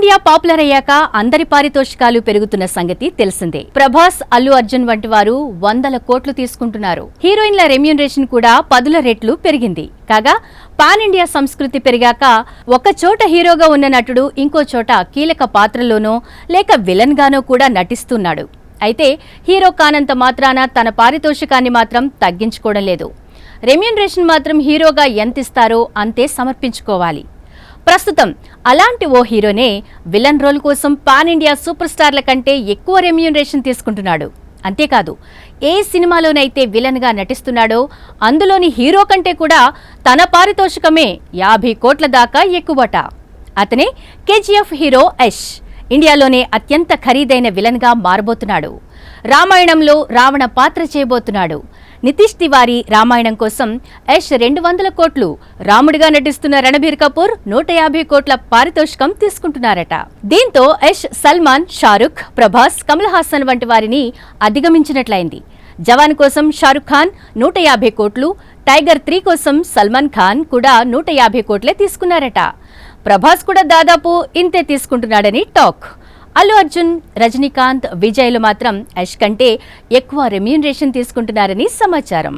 India popular అయ్యాక అందరి పారితోషికాలు పెరుగుతున్న సంగతి తెలిసిందే. ప్రభాస్, అల్లు అర్జున్ వంటి వారు 100 కోట్లు తీసుకుంటున్నారు. హీరోయిన్ల రెమ్యూనరేషన్ కూడా 10 రెట్లు పెరిగింది. కాగా పాన్ ఇండియా సంస్కృతి పెరిగాక ఒక చోట హీరోగా ఉన్న నటుడు ఇంకో చోట కీలక పాత్రలోనో లేక విలన్ గానో కూడా నటిస్తున్నాడు. అయితే హీరో కానంత మాత్రాన తన పారితోషికాన్ని మాత్రం తగ్గించుకోవడం లేదు. రెమ్యూనరేషన్ మాత్రం హీరోగా ఎంతిస్తారో అంతే సమర్పించుకోవాలి. ప్రస్తుతం అలాంటి ఓ హీరోనే విలన్ రోల్ కోసం పాన్ ఇండియా సూపర్ స్టార్ల కంటే ఎక్కువ రెమ్యూనరేషన్ తీసుకుంటున్నాడు. అంతేకాదు, ఏ సినిమాలోనైతే విలన్ గా నటిస్తున్నాడో అందులోని హీరో కంటే కూడా తన పారితోషికమే 50 కోట్ల దాకా ఎక్కువట. అతనే కేజీఎఫ్ హీరో యష్. ఇండియాలోనే అత్యంత ఖరీదైన విలన్ గా మారబోతున్నాడు. రామాయణంలో రావణ పాత్ర చేయబోతున్నాడు. నితీష్ తివారీ రామాయణం కోసం యష్ 200 కోట్లు, రాముడిగా నటిస్తున్న రణబీర్ కపూర్ 150 కోట్ల పారితోషికం తీసుకుంటున్నారట. దీంతో యష్ సల్మాన్, షారుఖ్, ప్రభాస్, కమల్ హాసన్ వంటి వారిని అధిగమించినట్లయింది. జవాన్ కోసం షారుఖ్ ఖాన్ 150 కోట్లు, టైగర్ 3 కోసం సల్మాన్ ఖాన్ కూడా 150 కోట్లే తీసుకున్నారట. ప్రభాస్ కూడా దాదాపు ఇంతే తీసుకుంటున్నాడని టాక్. అల్లు అర్జున్, రజనీకాంత్, విజయ్లు మాత్రం యష్ కంటే ఎక్కువ రెమ్యూనరేషన్ తీసుకుంటున్నారని సమాచారం.